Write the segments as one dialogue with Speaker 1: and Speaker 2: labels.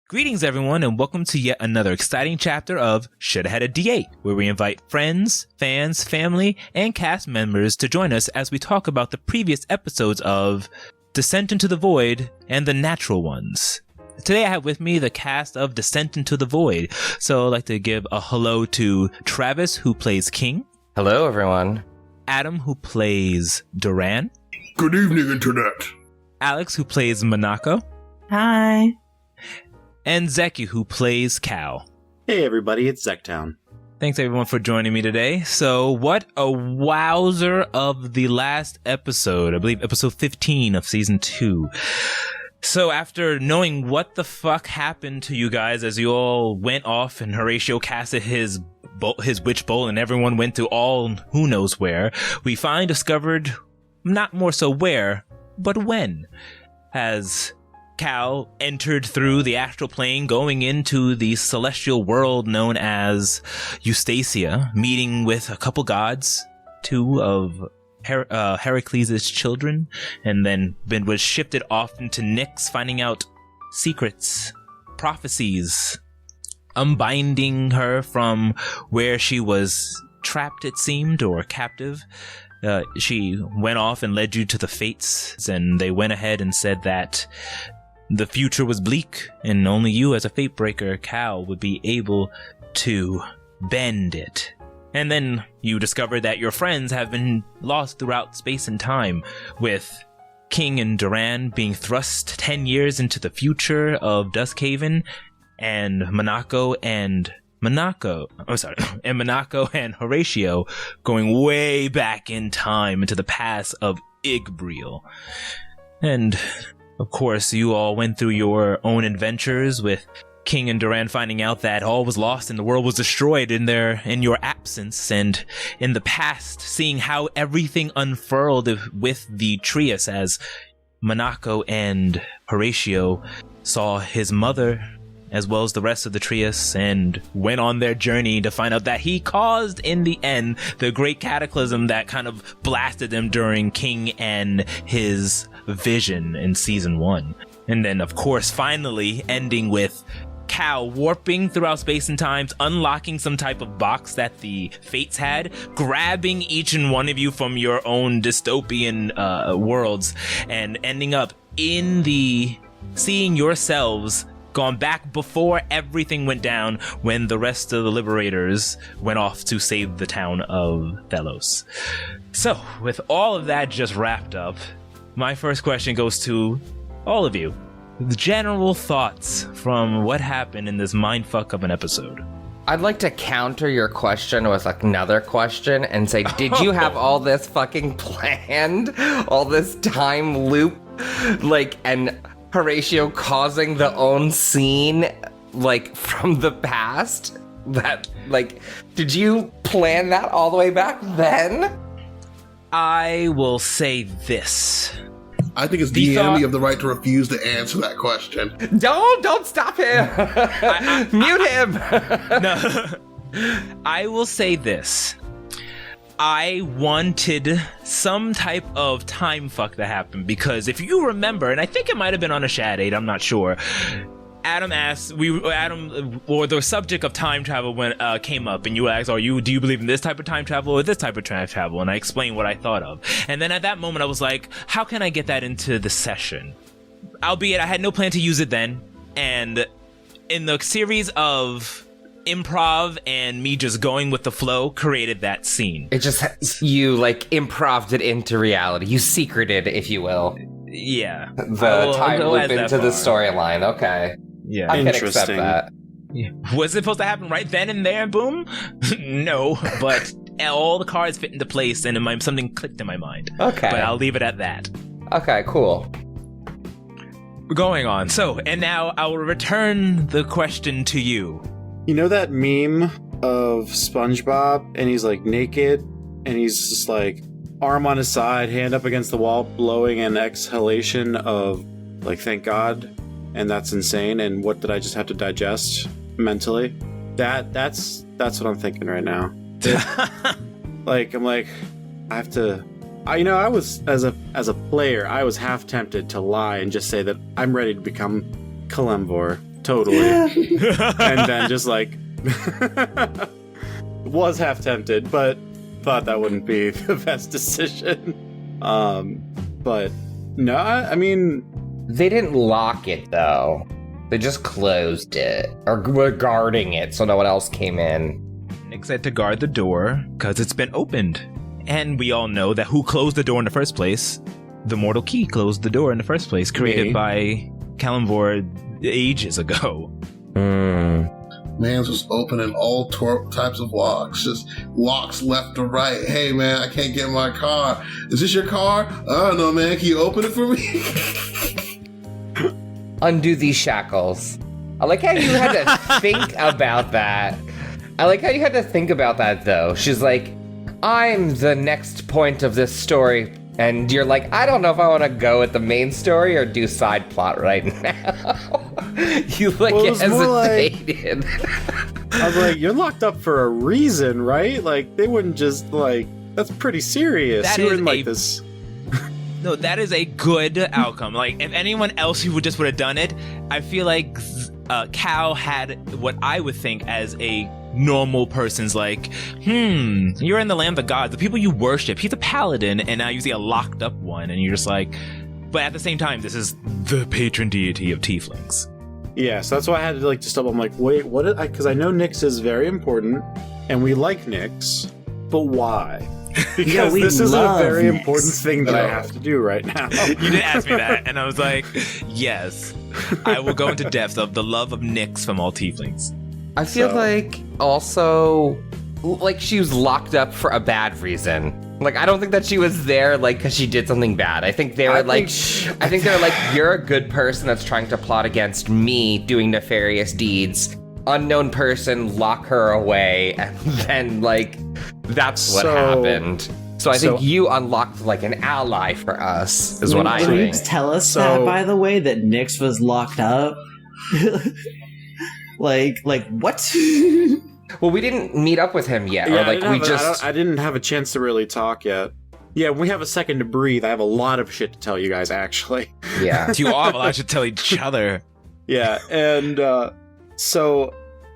Speaker 1: Greetings, everyone, and welcome to yet another exciting chapter of Shoulda, Hada D8, where we invite friends, fans, family, and cast members to join us as we talk about the previous episodes of Descent into the Void and The Natural Ones. Today I have with me the cast of Descent into the Void, so I'd like to give a hello to Travis, who plays King.
Speaker 2: Hello, everyone.
Speaker 1: Adam, who plays Duran.
Speaker 3: Good evening, Internet.
Speaker 1: Alex, who plays Manako.
Speaker 4: Hi.
Speaker 1: And Zeki, who plays Cal.
Speaker 5: Hey everybody, it's Zektown.
Speaker 1: Thanks everyone for joining me today. So what a wowzer of the last episode, I believe episode 15 of season 2. So after knowing what the fuck happened to you guys as you all went off and Horatio casted his witch bolt and everyone went to all who knows where, we finally discovered not more so where, but when, as Cal entered through the astral plane going into the celestial world known as Eustacia, meeting with a couple gods, two of Heracles' children, and then was shifted off into Nyx, finding out secrets, prophecies, unbinding her from where she was trapped, it seemed, or captive. She went off and led you to the Fates, and they went ahead and said that the future was bleak, and only you as a fate breaker, Cal, would be able to bend it. And then you discovered that your friends have been lost throughout space and time, with King and Duran being thrust 10 years into the future of Duskhaven, and Manako and Horatio going way back in time into the past of Igbriel. And of course, you all went through your own adventures with King and Duran finding out that all was lost and the world was destroyed in your absence, and in the past seeing how everything unfurled with the Trias as Manako and Horatio saw his mother as well as the rest of the Trias and went on their journey to find out that he caused in the end the great cataclysm that kind of blasted them during King and his vision in season 1. And then of course finally ending with Cal warping throughout space and times, unlocking some type of box that the Fates had, grabbing each and one of you from your own dystopian worlds, and ending up in the seeing yourselves gone back before everything went down when the rest of the Liberators went off to save the town of Thelos. So, with all of that just wrapped up, my first question goes to all of you. The general thoughts from what happened in this mindfuck of an episode.
Speaker 2: I'd like to counter your question with another question and say, did you have all this fucking planned? All this time loop? And Horatio causing the own scene, from the past? Did you plan that all the way back then?
Speaker 1: I will say this.
Speaker 3: I think it's DM, you have the right to refuse to answer that question.
Speaker 2: Don't stop him! Mute him!
Speaker 1: No. I will say this. I wanted some type of time fuck to happen, because if you remember, and I think it might have been on a Shad 8, I'm not sure, Adam asked, or the subject of time travel came up, and you asked, do you believe in this type of time travel or this type of time travel? And I explained what I thought of. And then at that moment, I was like, how can I get that into the session? Albeit, I had no plan to use it then. And in the series of improv and me just going with the flow created that scene.
Speaker 2: It just, you improved it into reality. You secreted, if you will.
Speaker 1: Yeah.
Speaker 2: The time loop into the storyline. Okay.
Speaker 1: Yeah.
Speaker 2: I can accept that.
Speaker 1: Yeah. Was it supposed to happen right then and there? Boom? No, but all the cards fit into place and something clicked in my mind.
Speaker 2: Okay.
Speaker 1: But I'll leave it at that.
Speaker 2: Okay, cool.
Speaker 1: Going on. So, and now I will return the question to you.
Speaker 5: You know that meme of SpongeBob and he's naked and he's just arm on his side, hand up against the wall, blowing an exhalation of thank God, and that's insane, and what did I just have to digest mentally? That's what I'm thinking right now. I have to. I was as a player, I was half tempted to lie and just say that I'm ready to become Kalemvor totally. And then just like was half tempted, but thought that wouldn't be the best decision. But no, I mean,
Speaker 2: they didn't lock it though. They just closed it or were guarding it so no one else came in.
Speaker 1: Nick said to guard the door because it's been opened. And we all know that who closed the door in the first place? The Mortal Key closed the door in the first place, created by Kalimvor ages ago.
Speaker 3: Man's was opening all types of locks, just locks left to right. Hey man, I can't get in my car. Is this your car? I don't know, man. Can you open it for me?
Speaker 2: Undo these shackles. I like how you had to think about that. I like how you had to think about that though. She's like, I'm the next point of this story. And you're like, I don't know if I want to go with the main story or do side plot right now. You like hesitated.
Speaker 5: I was like, you're locked up for a reason, right? Like, they wouldn't just like, that's pretty serious. You're in like this.
Speaker 1: No, that is a good outcome. Like, if anyone else who would have done it, I feel like Cal had what I would think as a normal person's like, you're in the land of the gods, the people you worship. He's a paladin, and now you see a locked up one, and you're just like, but at the same time, this is the patron deity of tieflings.
Speaker 5: Yeah, so that's why I had to like just stop. I'm like, wait, what? Because I know Nyx is very important, and we like Nyx, but why? Because this is a very
Speaker 4: Nyx.
Speaker 5: important thing that I have to do right now.
Speaker 1: You did ask me that, and I was like, yes, I will go into depth of the love of Nyx from all tieflings.
Speaker 2: I feel like also, like she was locked up for a bad reason. Like, I don't think that she was there, like, because she did something bad. I think they were I think they're like, you're a good person that's trying to plot against me doing nefarious deeds. Unknown person, lock her away, and then, like, that's what happened. So I think you unlocked, like, an ally for us, is what I think.
Speaker 4: Can you tell us that, by the way, that Nyx was locked up? like, what?
Speaker 2: Well, we didn't meet up with him yet.
Speaker 5: Yeah,
Speaker 2: or like
Speaker 5: I didn't have a chance to really talk yet. Yeah, when we have a second to breathe, I have a lot of shit to tell you guys, actually.
Speaker 2: Yeah.
Speaker 1: You all should tell each other.
Speaker 5: Yeah, and so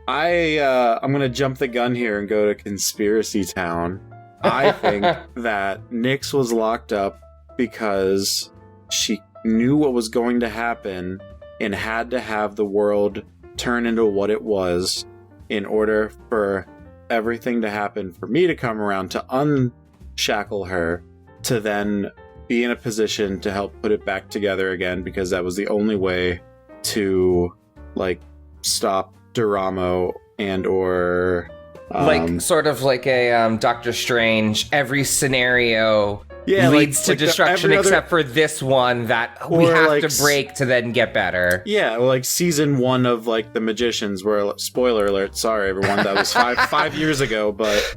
Speaker 5: I'm gonna jump the gun here and go to Conspiracy Town. I think that Nyx was locked up because she knew what was going to happen and had to have the world turn into what it was in order for everything to happen, for me to come around to unshackle her, to then be in a position to help put it back together again, because that was the only way to, like, stop Doramo and or...
Speaker 2: like, sort of like a Doctor Strange, every scenario leads to destruction except for this one that we have to break to then get better.
Speaker 5: Yeah, like season 1 of like The Magicians, where, spoiler alert, sorry everyone, that was five years ago, but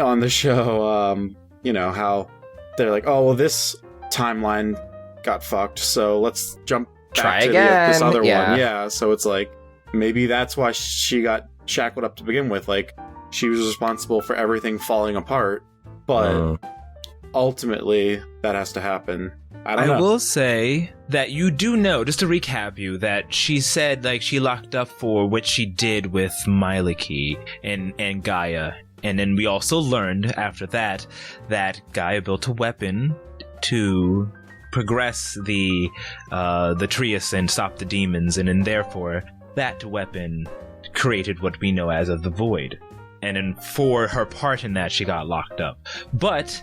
Speaker 5: on the show, you know, how they're like, oh, well, this timeline got fucked, so let's jump back to this other one. Yeah, so it's like, maybe that's why she got shackled up to begin with. Like, she was responsible for everything falling apart, but ultimately that has to happen. I will
Speaker 1: say that you do know, just to recap you, that she said, like, she locked up for what she did with Myliki and Gaia. And then we also learned after that Gaia built a weapon to progress the Trias and stop the demons, and then therefore that weapon created what we know as the Void. And then for her part in that, she got locked up. But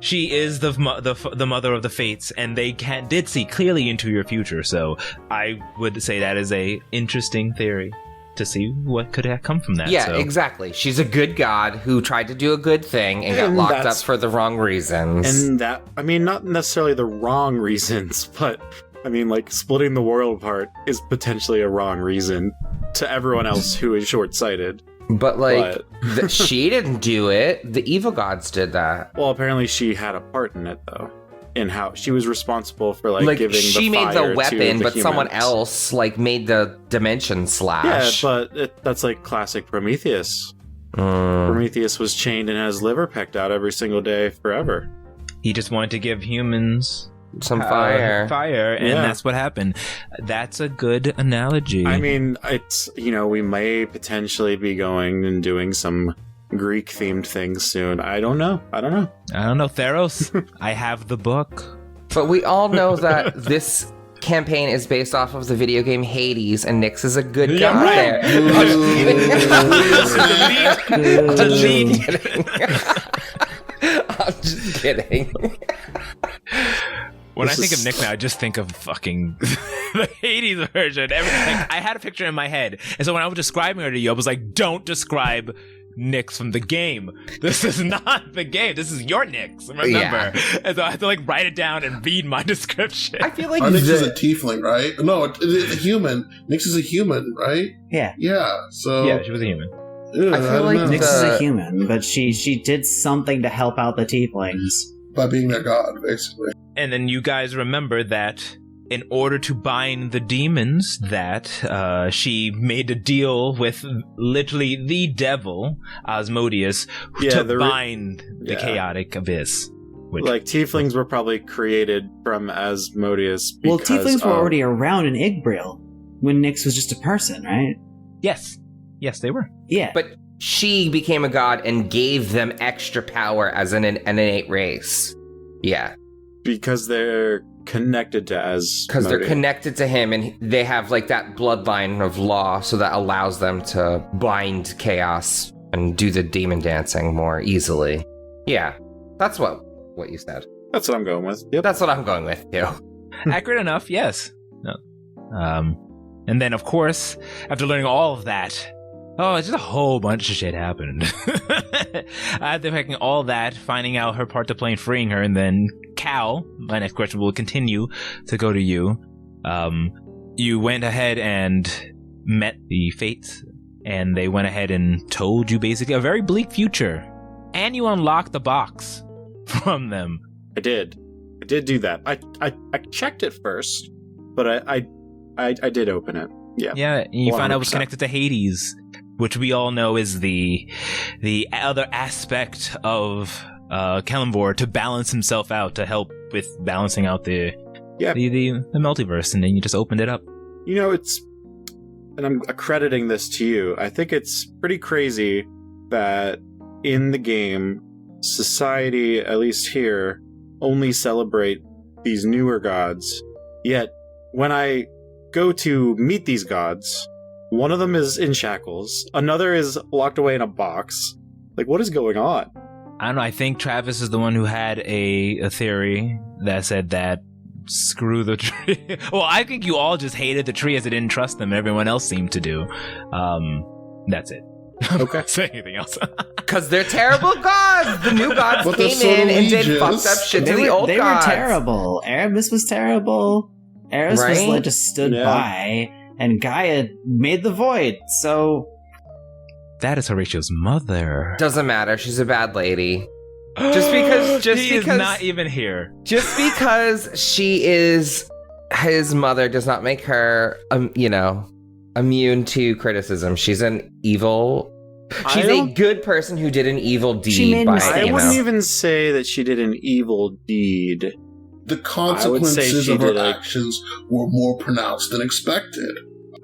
Speaker 1: she is the mother of the fates, and they did see clearly into your future. So I would say that is a interesting theory to see what could have come from that.
Speaker 2: Yeah, exactly. She's a good god who tried to do a good thing and got locked up for the wrong reasons.
Speaker 5: And that, I mean, not necessarily the wrong reasons, but I mean, like, splitting the world apart is potentially a wrong reason to everyone else who is short-sighted.
Speaker 2: But, like, she didn't do it. The evil gods did that.
Speaker 5: Well, apparently she had a part in it, though. In how she was responsible for, like giving the fire
Speaker 2: she made the weapon, but
Speaker 5: humans.
Speaker 2: someone else, like, made the dimension slash.
Speaker 5: Yeah, but that's, like, classic Prometheus. Prometheus was chained and had his liver pecked out every single day forever.
Speaker 1: He just wanted to give humans
Speaker 2: some fire.
Speaker 1: And that's what happened. That's a good analogy.
Speaker 5: I mean, it's, we may potentially be going and doing some Greek-themed things soon. I don't know.
Speaker 1: Theros, I have the book.
Speaker 2: But we all know that this campaign is based off of the video game Hades, and Nyx is a good guy there. I'm just kidding.
Speaker 1: When I think of Nick now, I just think of fucking the Hades version. I had a picture in my head, and so when I was describing her to you, I was like, "Don't describe Nyx from the game. This is not the game. This is your Nyx. Remember?" Yeah. And so I have to write it down and read my description.
Speaker 2: I feel like
Speaker 3: Nyx is a tiefling, right? No, it's a human. Nyx is a human, right?
Speaker 4: Yeah.
Speaker 3: Yeah. So
Speaker 1: yeah, she was a human.
Speaker 2: I feel like
Speaker 4: Nyx is a human, but she did something to help out the tieflings
Speaker 3: by being their god, basically.
Speaker 1: And then you guys remember that in order to bind the demons, that she made a deal with literally the devil, Asmodeus, to bind the chaotic abyss.
Speaker 5: Like, tieflings were probably created from Asmodeus.
Speaker 4: Well, tieflings were already around in Igbril when Nyx was just a person, right?
Speaker 1: Yes, they were.
Speaker 4: Yeah.
Speaker 2: But she became a god and gave them extra power as an innate race. Yeah.
Speaker 5: Because they're connected to Asmodeus.
Speaker 2: Because they're connected to him, and they have that bloodline of law, so that allows them to bind chaos and do the demon dancing more easily. Yeah, that's what you said.
Speaker 5: That's what I'm going with. Yep.
Speaker 2: That's what I'm going with too.
Speaker 1: Accurate enough, yes. No. And then, of course, after learning all of that, just a whole bunch of shit happened. After picking all that, finding out her part to play and freeing her, and then Cal, my next question will continue to go to you. You went ahead and met the Fates, and they went ahead and told you basically a very bleak future. And you unlocked the box from them.
Speaker 5: I did do that. I checked it first, but I did open it. Yeah.
Speaker 1: Yeah, and you find out it was connected to Hades, which we all know is the other aspect of Kalimvor to balance himself out, to help with balancing out the multiverse, and then you just opened it up.
Speaker 5: And I'm accrediting this to you, I think it's pretty crazy that in the game, society, at least here, only celebrate these newer gods, yet when I go to meet these gods, one of them is in shackles, another is locked away in a box. What is going on?
Speaker 1: I don't know. I think Travis is the one who had a theory that said that screw the tree. Well, I think you all just hated the tree as it didn't trust them. Everyone else seemed to do. That's it.
Speaker 5: Okay.
Speaker 1: Say anything else?
Speaker 2: Because they're terrible gods. The new gods came in and did fucked up shit to the old gods.
Speaker 4: They were terrible. Erebus was terrible. Eris was just stood by, and Gaia made the void. So
Speaker 1: that is Horatio's mother.
Speaker 2: Doesn't matter. She's a bad lady. Just because
Speaker 1: is not even here.
Speaker 2: Just because she is his mother does not make her, immune to criticism. She's an evil. She's a good person who did an evil deed.
Speaker 5: I wouldn't even say that she did an evil deed.
Speaker 3: The consequences of her actions were more pronounced than expected.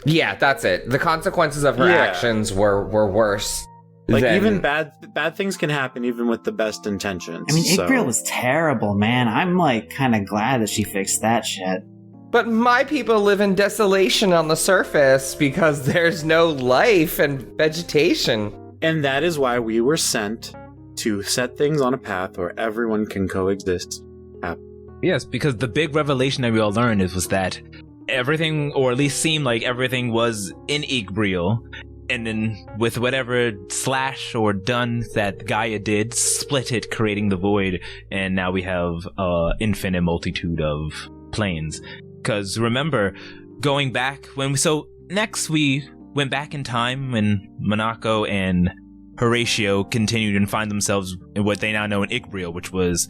Speaker 2: Yeah, that's it. The consequences of her actions were worse.
Speaker 5: Even bad things can happen even with the best intentions.
Speaker 4: I mean, Igbril was terrible, man. I'm kind of glad that she fixed that shit.
Speaker 2: But my people live in desolation on the surface because there's no life and vegetation.
Speaker 5: And that is why we were sent to set things on a path where everyone can coexist.
Speaker 1: Yes, because the big revelation that we all learned was that everything, or at least seemed like everything, was in Igbril, and then with whatever slash or done that Gaia did, split it, creating the void, and now we have infinite multitude of planes. Because remember, going back next we went back in time when Monaco and Horatio continued and find themselves in what they now know in Igbril, which was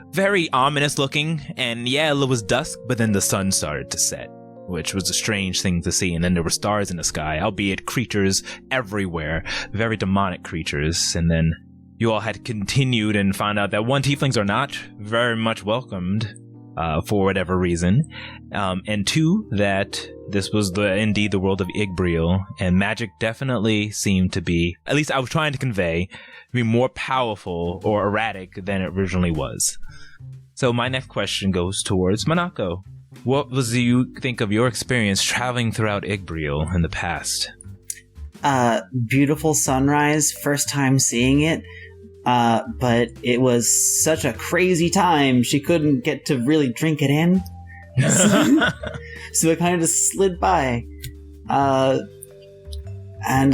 Speaker 1: very ominous looking, and it was dusk, but then the sun started to set, which was a strange thing to see, and then there were stars in the sky, albeit creatures everywhere, very demonic creatures, and then you all had continued and found out that tieflings are not very much welcomed for whatever reason. And 2, that this was indeed the world of Igbriel, and magic definitely seemed to be, at least I was trying to convey, be more powerful or erratic than it originally was. So my next question goes towards Manako. What do you think of your experience traveling throughout Igbriel in the past?
Speaker 4: Beautiful sunrise, first time seeing it. But it was such a crazy time, she couldn't get to really drink it in. So it kind of just slid by. I don't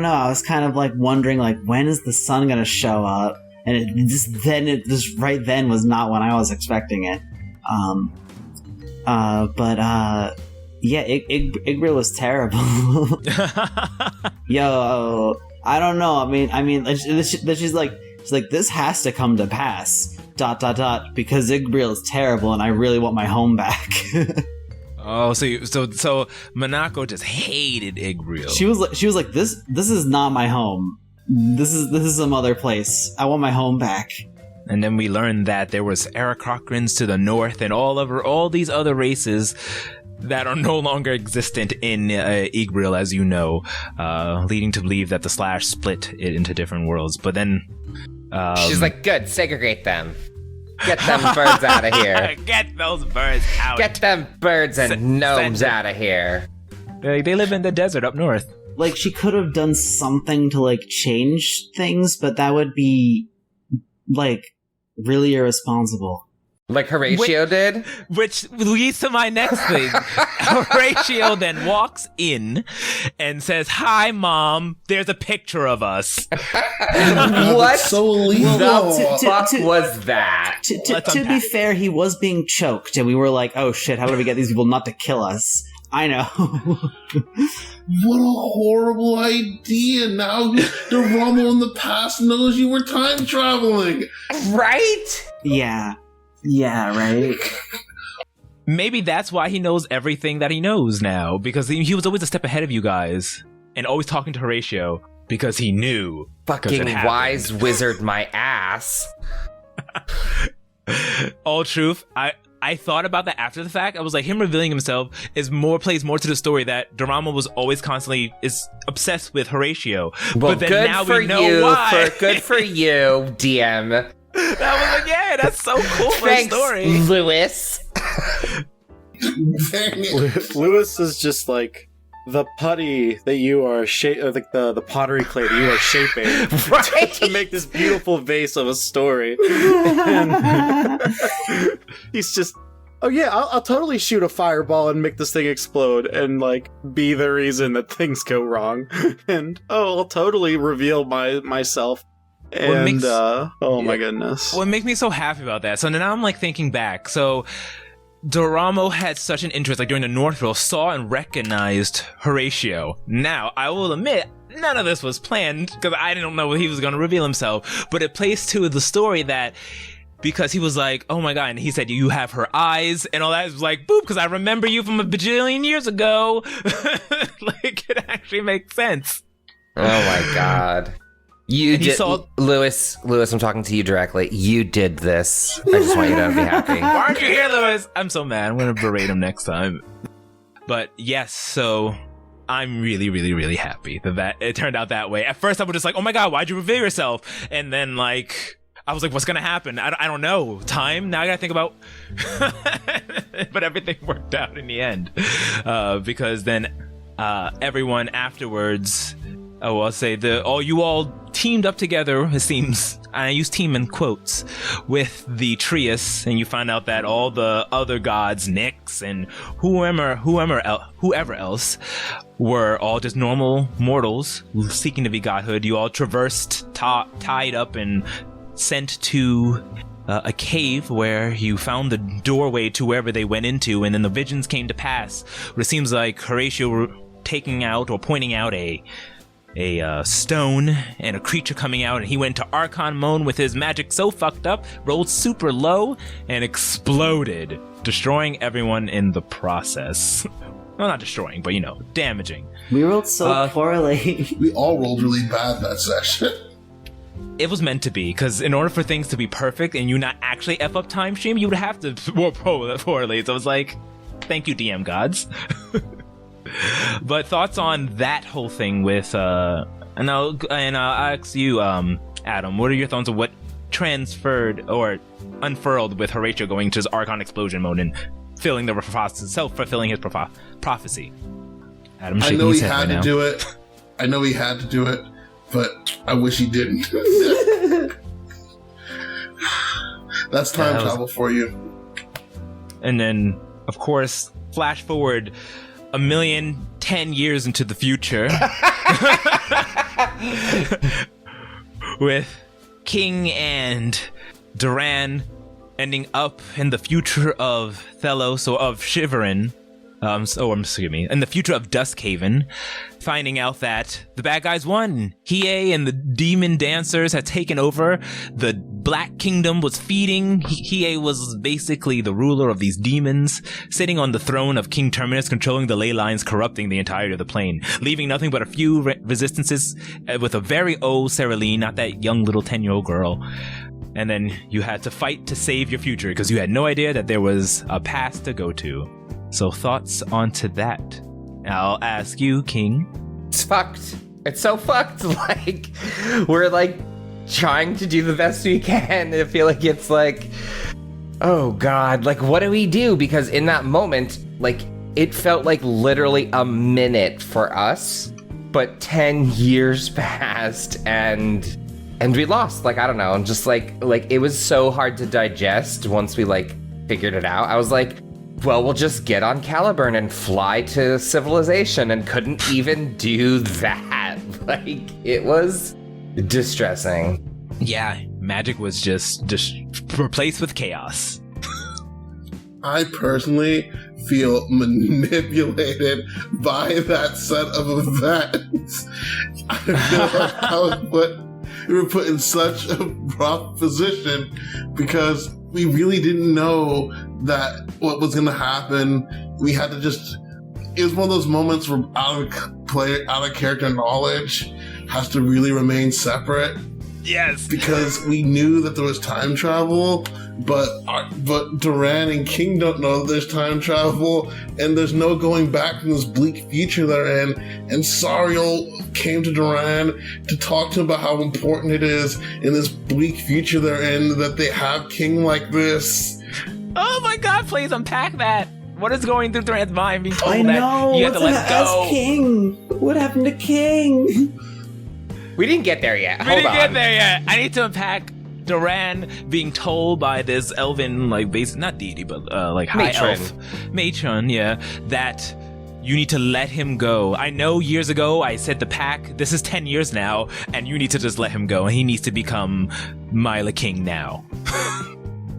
Speaker 4: know, I was kind of like wondering, like, when is the sun gonna show up? And it just right then was not when I was expecting it. Yeah, Igbriel was terrible. Yo, I don't know. I mean, she's like, this has to come to pass. ... Because Igbriel is terrible, and I really want my home back.
Speaker 1: Oh, so Manako just hated Igbriel.
Speaker 4: She was like, this is not my home. This is some other place. I want my home back.
Speaker 1: And then we learned that there was Aarakocrans to the north, and all these other races that are no longer existent in Igbriel, as you know, leading to believe that the Slash split it into different worlds. But then
Speaker 2: she's like, good, segregate them. Get them birds out of here.
Speaker 1: Get those birds out.
Speaker 2: Get them birds and gnomes out of here.
Speaker 1: They live in the desert up north.
Speaker 4: Like, she could have done something to, like, change things, but that would be, like, really irresponsible.
Speaker 2: Like Horatio did?
Speaker 1: Which leads to my next thing. Horatio then walks in and says, "Hi, Mom. There's a picture of us."
Speaker 2: What?
Speaker 3: So illegal.
Speaker 2: The fuck was that?
Speaker 4: To be fair, he was being choked, and we were like, oh shit, how do we get these people not to kill us? I know.
Speaker 3: What a horrible idea. Now the Rommel in the past knows you were time traveling.
Speaker 2: Right?
Speaker 4: Yeah, right?
Speaker 1: Maybe that's why he knows everything that he knows now, because he was always a step ahead of you guys, and always talking to Horatio, because he knew.
Speaker 2: Fucking wise wizard my ass.
Speaker 1: All truth, I thought about that after the fact. I was like, him revealing himself plays more to the story that Dorama was always constantly obsessed with Horatio.
Speaker 2: Well,
Speaker 1: but then
Speaker 2: good
Speaker 1: now
Speaker 2: for
Speaker 1: we know
Speaker 2: you.
Speaker 1: why.
Speaker 2: Good for you, DM.
Speaker 1: That was like, yeah, that's so cool for
Speaker 2: Thanks,
Speaker 1: a story.
Speaker 2: Lewis.
Speaker 5: Lewis is just like the putty that you are like the pottery clay that you are shaping
Speaker 2: Right?
Speaker 5: to make this beautiful vase of a story. And he's just, oh yeah, I'll totally shoot a fireball and make this thing explode and like be the reason that things go wrong. And I'll totally reveal myself. And oh my goodness.
Speaker 1: What makes me so happy about that? So now I'm like thinking back. So Doramo had such an interest, like during the Northville, saw and recognized Horatio. Now, I will admit, none of this was planned, because I didn't know he was going to reveal himself, but it plays to the story that, because he was like, oh my god, and he said, you have her eyes, and all that, it was like, boop, because I remember you from a bajillion years ago. Like, it actually makes sense.
Speaker 2: Oh my god. You did, Lewis, I'm talking to you directly. You did this. I just want you to be happy.
Speaker 1: Why aren't you here, Lewis? I'm so mad. I'm going to berate him next time. But yes, so I'm really, really, really happy that it turned out that way. At first, I was just like, oh my god, why'd you reveal yourself? And then, like, I was like, what's going to happen? I don't know. Time? Now I got to think about... But everything worked out in the end. Because then everyone afterwards... Oh, I'll say you all teamed up together, it seems, and I use team in quotes, with the Trias, and you find out that all the other gods, Nyx, and whoever else, were all just normal mortals seeking to be godhood. You all traversed, tied up, and sent to a cave where you found the doorway to wherever they went into, and then the visions came to pass. Where it seems like Horatio were taking out or pointing out a stone and a creature coming out, and he went to Archon Mode with his magic so fucked up, rolled super low, and exploded, destroying everyone in the process. Well, not destroying, but damaging.
Speaker 4: We rolled so poorly.
Speaker 3: We all rolled really bad that session.
Speaker 1: it was meant to be, because in order for things to be perfect and you not actually F up time stream, you would have to work poorly. So I was like, thank you, DM gods. But thoughts on that whole thing with, and I'll ask you, Adam, what are your thoughts on what transferred or unfurled with Horatio going to his Archon explosion mode and filling the self-fulfilling his prophecy? Adam,
Speaker 3: I know he had to do it. I know he had to do it, but I wish he didn't. That's time travel for you.
Speaker 1: And then, of course, flash forward 10 years into the future with King and Duran ending up in the future of Thelos, or of Shiverin, in the future of Duskhaven, finding out that the bad guys won. Hiei and the demon dancers had taken over. The Black Kingdom was feeding. Hiei was basically the ruler of these demons, sitting on the throne of King Terminus, controlling the ley lines, corrupting the entirety of the plane, leaving nothing but a few resistances with a very old Saraline, not that young little 10-year-old girl. And then you had to fight to save your future because you had no idea that there was a past to go to. So thoughts onto that? I'll ask you, King.
Speaker 2: It's fucked. It's so fucked. Like, we're like trying to do the best we can. I feel like it's like, oh God, like what do we do? Because in that moment, like it felt like literally a minute for us, but 10 years passed and we lost. Like, I don't know. And just like it was so hard to digest once we like figured it out. I was like, well, we'll just get on Caliburn and fly to civilization, and couldn't even do that. Like, it was distressing.
Speaker 1: Yeah, magic was just replaced with chaos.
Speaker 3: I personally feel manipulated by that set of events. I feel like we were put in such a rough position because we really didn't know that what was going to happen. We had to it was one of those moments where out of character knowledge has to really remain separate.
Speaker 1: Yes.
Speaker 3: Because we knew that there was time travel, but Duran and King don't know there's time travel, and there's no going back from this bleak future they're in. And Sariel came to Duran to talk to him about how important it is in this bleak future they're in that they have King like this.
Speaker 1: Oh my God, please unpack that. What is going through Duran's mind being told
Speaker 4: I know.
Speaker 1: that you have to let go?
Speaker 4: As King. What happened to King?
Speaker 2: We didn't get there yet. Hold on.
Speaker 1: Get there yet. I need to unpack Duran being told by this elven, like, not deity, but like high elf matron, yeah, that you need to let him go. I know years ago I said the pack, this is 10 years now, and you need to just let him go, and he needs to become Mila King now.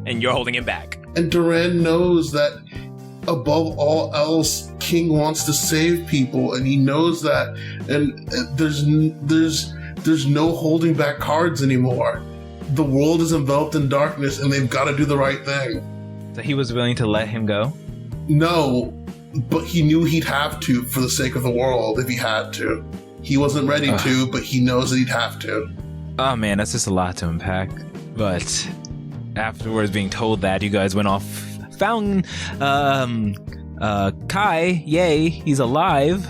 Speaker 1: And you're holding him back.
Speaker 3: And Duran knows that above all else, King wants to save people, and he knows that, and there's no holding back cards anymore. The world is enveloped in darkness, and they've got to do the right thing.
Speaker 1: So he was willing to let him go?
Speaker 3: No, but he knew he'd have to for the sake of the world if he had to. He wasn't ready to, but he knows that he'd have to.
Speaker 1: Oh man, that's just a lot to unpack. But afterwards being told that, you guys went off, found Kai, yay, he's alive.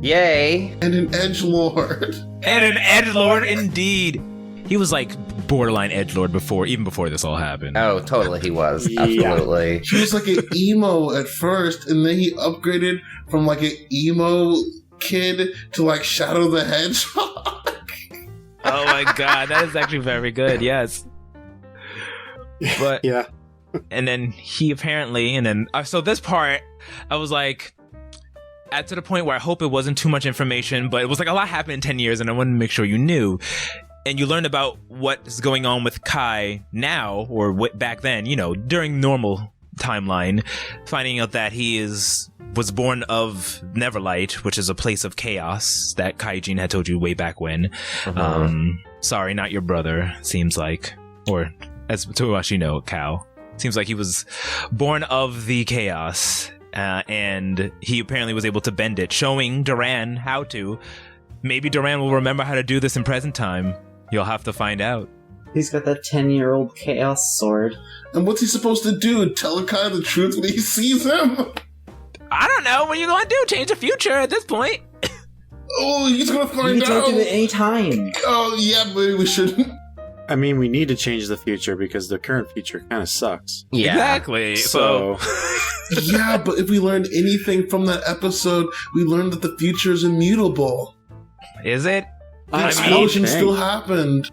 Speaker 2: Yay.
Speaker 3: And an edgelord.
Speaker 1: And an edgelord indeed. He was like borderline edgelord even before this all happened.
Speaker 2: Oh, totally he was. Absolutely.
Speaker 3: He was like an emo at first, and then he upgraded from like an emo kid to like Shadow the Hedgehog.
Speaker 1: Oh my God, that is actually very good, yes. But
Speaker 5: yeah.
Speaker 1: And then he apparently, so this part, I was like, to the point where I hope it wasn't too much information, but it was like a lot happened in 10 years, and I wanted to make sure you knew. And you learned about what's going on with Kai now, or back then, during normal timeline, finding out that he was born of Neverlight, which is a place of chaos that Kaijin had told you way back when. Sorry, not your brother, seems like. Or, as to us, Cal. Seems like he was born of the chaos, and he apparently was able to bend it, showing Duran how to. Maybe Duran will remember how to do this in present time. You'll have to find out.
Speaker 4: He's got that 10-year-old chaos sword.
Speaker 3: And what's he supposed to do? Tell Kai the truth when he sees him?
Speaker 1: I don't know. What are you going to do? Change the future at this point?
Speaker 3: Oh, he's gonna find
Speaker 4: You
Speaker 3: out.
Speaker 4: can do it any time.
Speaker 3: Oh, yeah, maybe we shouldn't.
Speaker 5: I mean, we need to change the future because the current future kind of sucks.
Speaker 2: Yeah.
Speaker 1: Exactly. So
Speaker 3: Yeah, but if we learned anything from that episode, we learned that the future is immutable.
Speaker 1: is it?
Speaker 3: The
Speaker 1: I mean,
Speaker 3: explosion still happened.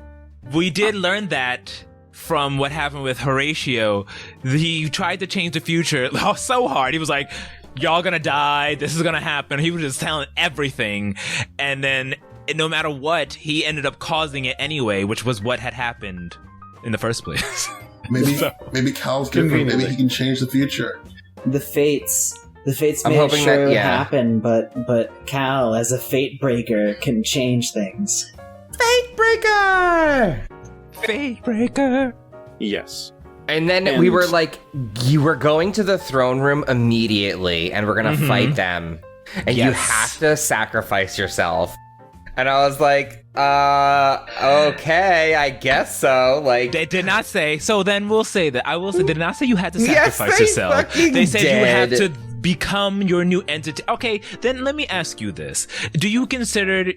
Speaker 1: we did learn that from what happened with Horatio. He tried to change the future so hard. He was like, y'all gonna die. This is gonna happen. He was just telling everything. And then no matter what, he ended up causing it anyway, which was what had happened in the first place.
Speaker 3: Maybe Cal's different. Maybe he can change the future.
Speaker 4: The fates
Speaker 2: I'm
Speaker 4: made
Speaker 2: hoping
Speaker 4: sure
Speaker 2: that-
Speaker 4: it would
Speaker 2: yeah.
Speaker 4: happen, but Cal, as a fate breaker, can change things.
Speaker 2: Fate breaker!
Speaker 1: Fate breaker.
Speaker 5: Yes.
Speaker 2: And then
Speaker 5: And-
Speaker 2: we were like, you were going to the throne room immediately, and we're gonna fight them. And you
Speaker 1: Yes.
Speaker 2: have to sacrifice yourself. And I was like, okay, I guess so. Like,
Speaker 1: They did not say. So then we'll say that. I will say. They did not say you had to
Speaker 2: Yes,
Speaker 1: sacrifice
Speaker 2: they
Speaker 1: yourself.
Speaker 2: fucking
Speaker 1: They said you have
Speaker 2: did.
Speaker 1: to become your new entity. Okay, then let me ask you this: do you consider,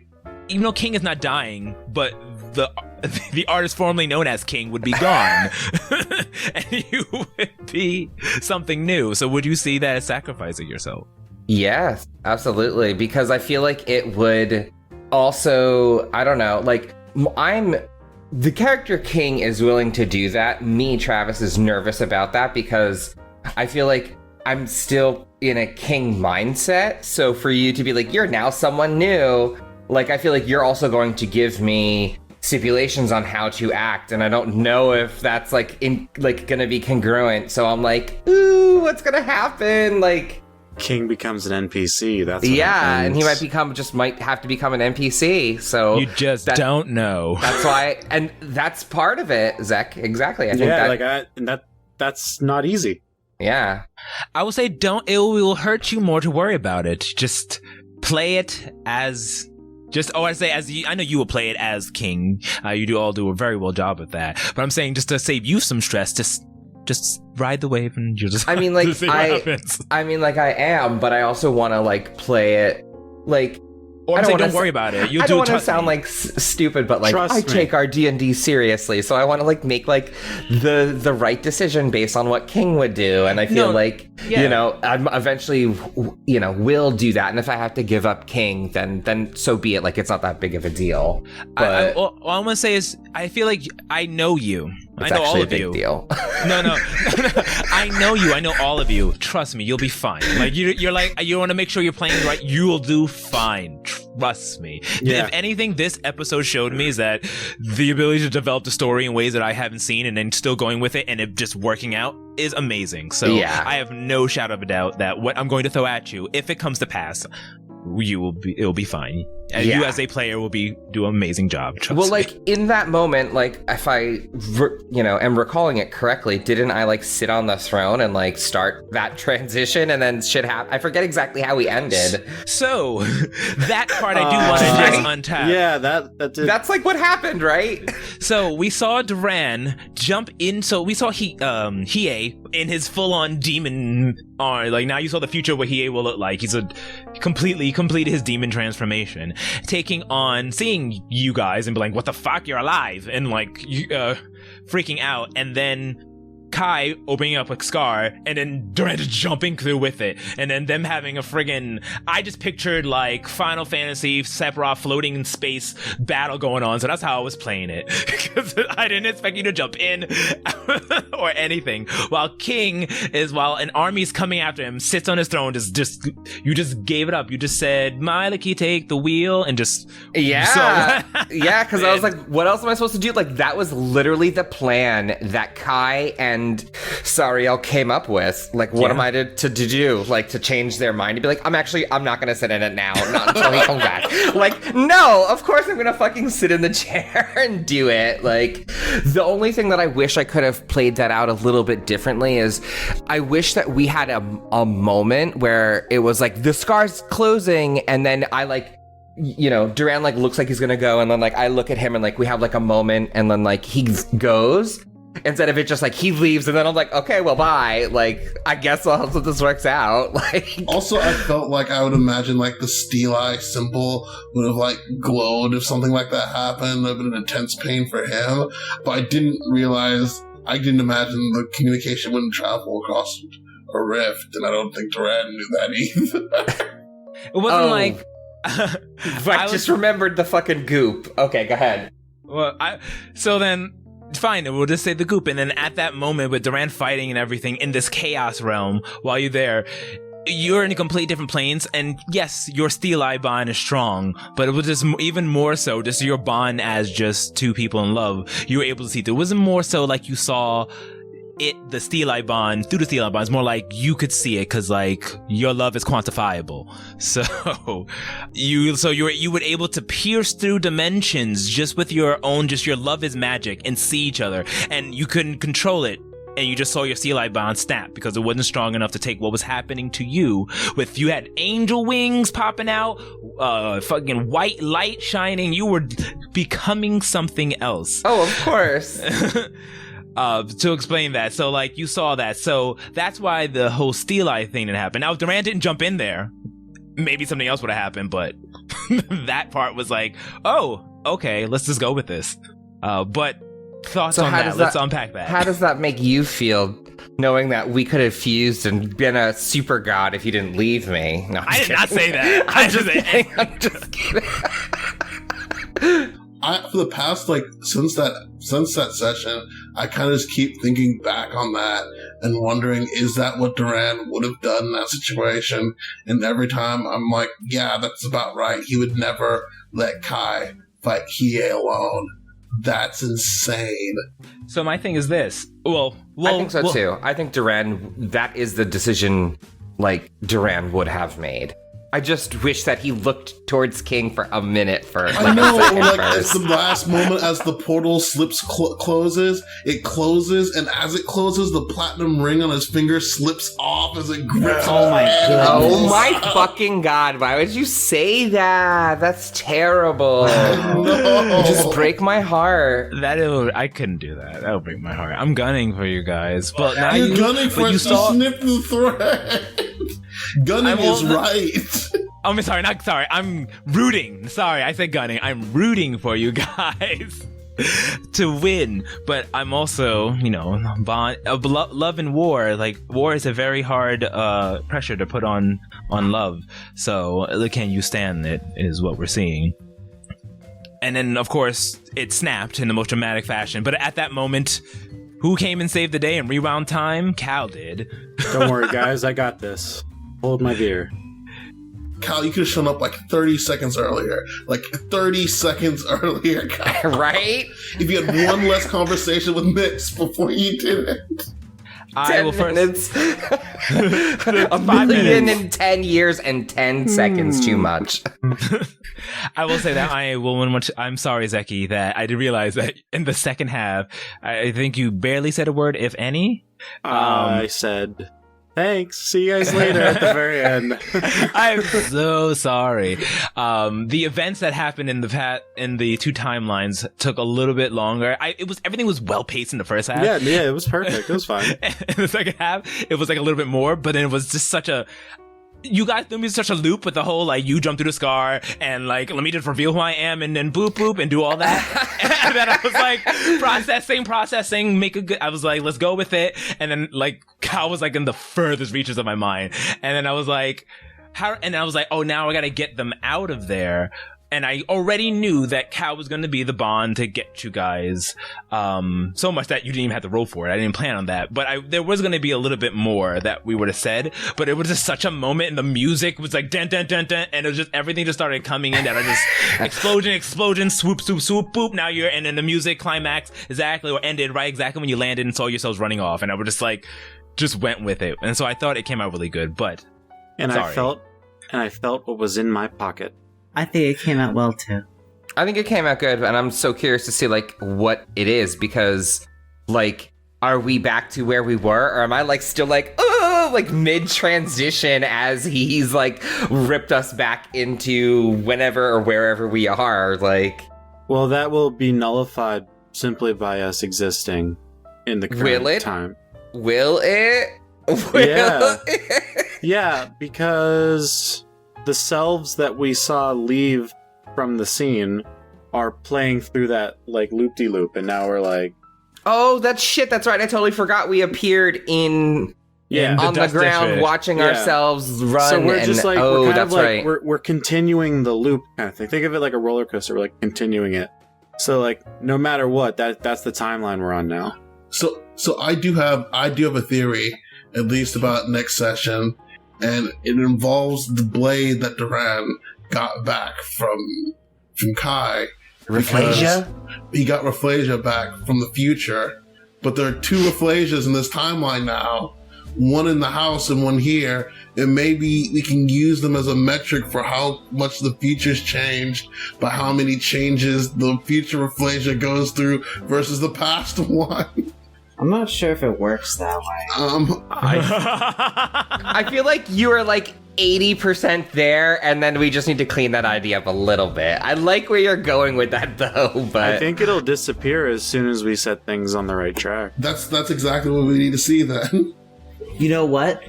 Speaker 1: even though King is not dying, but the artist formerly known as King would be gone, and you would be something new? So would you see that as sacrificing yourself?
Speaker 2: yes, absolutely. Because I feel like it would also, I don't know, like, the character King is willing to do that. Me, Travis, is nervous about that because I feel like I'm still in a King mindset. So for you to be like, you're now someone new, like, I feel like you're also going to give me stipulations on how to act, and I don't know if that's gonna be congruent. So I'm like, ooh, what's gonna happen? Like,
Speaker 5: King becomes an NPC. That's what
Speaker 2: yeah,
Speaker 5: happens.
Speaker 2: and he might have to become an NPC. So
Speaker 1: You just don't know.
Speaker 2: That's why, and that's part of it, Zek. Exactly. I think
Speaker 5: that's not easy.
Speaker 2: yeah.
Speaker 1: I would say don't. It will hurt you more to worry about it. Just play it as. I know you will play it as King. You all do a very well job at that. But I'm saying just to save you some stress, just ride the wave and you just.
Speaker 2: I mean, like,
Speaker 1: see what happens.
Speaker 2: I mean, like, I am, but I also want to like play it like.
Speaker 1: Or
Speaker 2: I
Speaker 1: I'm
Speaker 2: don't
Speaker 1: saying
Speaker 2: wanna
Speaker 1: don't worry about it. You'll
Speaker 2: I
Speaker 1: do
Speaker 2: don't want to
Speaker 1: trust
Speaker 2: sound
Speaker 1: me.
Speaker 2: like stupid, but like
Speaker 5: Trust
Speaker 2: I
Speaker 5: me.
Speaker 2: take our D&D seriously, so I want to like make like the right decision based on what King would do, and I feel
Speaker 1: No,
Speaker 2: like
Speaker 1: yeah.
Speaker 2: you know I'm eventually will do that, and if I have to give up King, then so be it. Like, it's not that big of a deal. But
Speaker 1: all I'm gonna say is I feel like I know you.
Speaker 2: it's
Speaker 1: I know all
Speaker 2: actually a
Speaker 1: of
Speaker 2: big
Speaker 1: you.
Speaker 2: deal.
Speaker 1: No. I know you. I know all of you. Trust me, you'll be fine. Like you're like you want to make sure you're playing right. You'll do fine. Trust me.
Speaker 5: Yeah.
Speaker 1: If anything, this episode showed me is that the ability to develop the story in ways that I haven't seen and then still going with it and it just working out is amazing. So
Speaker 2: Yeah.
Speaker 1: I have no shadow of a doubt that what I'm going to throw at you, if it comes to pass, it'll be fine. And
Speaker 2: Yeah.
Speaker 1: you as a player will do an amazing job. Trust
Speaker 2: Well,
Speaker 1: me.
Speaker 2: like, in that moment, like, if I, am recalling it correctly, didn't I, like, sit on the throne and, like, start that transition and then shit happened? I forget exactly how we ended.
Speaker 1: So that part I do want to just untap.
Speaker 5: Yeah, that did.
Speaker 2: That's, like, what happened, right?
Speaker 1: So we saw Duran jump in. So we saw Hiei in his full-on demon arm. Like, now you saw the future what Hiei will look like. He's completed his demon transformation, seeing you guys and be like, "What the fuck? You're alive!" and like freaking out, and then Kai opening up a scar, and then Duran just jumping through with it, and then them having a friggin' I just pictured like Final Fantasy Sephiroth floating in space battle going on, so that's how I was playing it. Because I didn't expect you to jump in or anything. While while an army's coming after him, sits on his throne, you just gave it up. You just said, Maliki, take the wheel, and just
Speaker 2: Yeah. Yeah, because I was like, what else am I supposed to do? Like, that was literally the plan that Kai and Sariel came up with. Like, what am I to do? Like, to change their mind? To be like, I'm not going to sit in it now. Not until he comes back. Like, no, of course I'm going to fucking sit in the chair and do it. Like, the only thing that I wish I could have played that out a little bit differently is I wish that we had a moment where it was like the scar's closing and then I like you know, Duran like looks like he's gonna go, and then like I look at him and like we have like a moment, and then like he goes instead of it just like he leaves, and then I'm like, okay, well, bye. Like I guess I'll hope that this works out. Like
Speaker 3: Also, I felt like I would imagine like the steel eye symbol would have like glowed if something like that happened. It would have been an intense pain for him, but I didn't imagine the communication wouldn't travel across a rift, and I don't think Duran knew that either.
Speaker 1: It wasn't like
Speaker 2: I just remembered the fucking goop. Okay, go ahead.
Speaker 1: Well, so then, fine, we'll just say the goop. And then at that moment with Duran fighting and everything in this chaos realm, while you're there, you're in a complete different planes. And yes, your Steel Eye bond is strong, but it was just even more so just your bond as just two people in love. You were able to see through. It wasn't more so like you saw the Steel Eye bond through the Steel Eye bond. It's more like you could see it because like your love is quantifiable. So you were able to pierce through dimensions just with your love is magic and see each other, and you couldn't control it. And you just saw your Steel Eye bond snap because it wasn't strong enough to take what was happening to you. You had angel wings popping out, fucking white light shining. You were becoming something else.
Speaker 2: Oh, of course.
Speaker 1: To explain that. So, like, you saw that. So, that's why the whole Steel Eye thing didn't happen. Now, if Duran didn't jump in there, maybe something else would have happened, but that part was like, oh, okay, let's just go with this. But thoughts on that? Let's unpack that.
Speaker 2: How does that make you feel, knowing that we could have fused and been a super god if you didn't leave me? No,
Speaker 1: I did not say that.
Speaker 2: I'm just kidding.
Speaker 3: For the past, like, since that session, I kind of just keep thinking back on that and wondering, is that what Duran would have done in that situation? And every time I'm like, yeah, that's about right. He would never let Kai fight Hiei alone. That's insane.
Speaker 1: So my thing is this. Well,
Speaker 2: I think so too. I think Duran, that is the decision, like, Duran would have made. I just wish that he looked towards King for a minute first.
Speaker 3: I know, like, at the last moment, as the portal slips closes, it closes, and as it closes, the platinum ring on his finger slips off as it grips.
Speaker 4: Oh my god!
Speaker 2: Oh my fucking god! Why would you say that? That's terrible.
Speaker 3: No.
Speaker 2: You just break my heart.
Speaker 1: I couldn't do that. That would break my heart. I'm gunning for you guys, but now
Speaker 3: You're gunning for us to snip the thread. Gunning is right.
Speaker 1: I'm sorry, not sorry. I'm rooting. Sorry, I said gunning. I'm rooting for you guys to win. But I'm also, love and war. Like, war is a very hard pressure to put on love. So, can you stand it? Is what we're seeing. And then, of course, it snapped in the most dramatic fashion. But at that moment, who came and saved the day and rewound time? Cal did.
Speaker 5: Don't worry, guys. I got this. Hold my beer.
Speaker 3: Cal, you could have shown up like 30 seconds earlier. Like 30 seconds earlier, Cal.
Speaker 2: Right?
Speaker 3: If you had one less conversation with Mix before you did it.
Speaker 2: 10 minutes. A million in 10 years and 10 seconds too much.
Speaker 1: I will say that I'm sorry, Zeki, that I did realize that in the second half, I think you barely said a word, if any.
Speaker 5: I said, thanks. See you guys later at the very end.
Speaker 1: I'm so sorry. The events that happened in the two timelines took a little bit longer. Everything was well paced in the first half.
Speaker 5: Yeah, it was perfect. It was fine.
Speaker 1: In the second half, it was like a little bit more, but then it was just you guys threw me in such a loop with the whole, like, you jump through the scar and, like, let me just reveal who I am and then boop, boop, and do all that. And then I was like, processing, I was like, let's go with it. And then, like, Cal was, like, in the furthest reaches of my mind. And then I was like, oh, now I gotta get them out of there. And I already knew that Cal was going to be the bond to get you guys, so much that you didn't even have to roll for it. I didn't plan on that, but there was going to be a little bit more that we would have said, but it was just such a moment, and the music was like dun dun dun dun, and it was just everything just started coming in that I just explosion, swoop, swoop, swoop, boop. Now and then the music climax ended right exactly when you landed and saw yourselves running off, and I was just went with it, and so I thought it came out really good, but sorry.
Speaker 5: I felt what was in my pocket.
Speaker 4: I think it came out well too.
Speaker 2: I think it came out good, and I'm so curious to see, like, what it is, because, like, are we back to where we were, or am I, like, still like, oh, like mid-transition as he's like ripped us back into whenever or wherever we are, like...
Speaker 5: Well, that will be nullified simply by us existing in the current time.
Speaker 2: Will it?
Speaker 5: Yeah, because the selves that we saw leave from the scene are playing through that, like, loop-de-loop, and now we're like...
Speaker 2: Oh, that's right. I totally forgot we appeared on the ground watching ourselves run.
Speaker 5: So we're just like, we're kind of like,
Speaker 2: right.
Speaker 5: we're continuing the loop kind of thing. Think of it like a roller coaster. We're like continuing it. So like, no matter what, that's the timeline we're on now.
Speaker 3: So I do have a theory, at least about next session, and it involves the blade that Duran got back from Kai.
Speaker 2: Rafflesia?
Speaker 3: He got Rafflesia back from the future, but there are 2 Rafflesias in this timeline now. One in the house and one here, and maybe we can use them as a metric for how much the future's changed, by how many changes the future Rafflesia goes through versus the past one.
Speaker 4: I'm not sure if it works that way.
Speaker 2: I feel like you are like 80% there, and then we just need to clean that idea up a little bit. I like where you're going with that, though, but...
Speaker 5: I think it'll disappear as soon as we set things on the right track.
Speaker 3: That's exactly what we need to see then.
Speaker 4: You know what?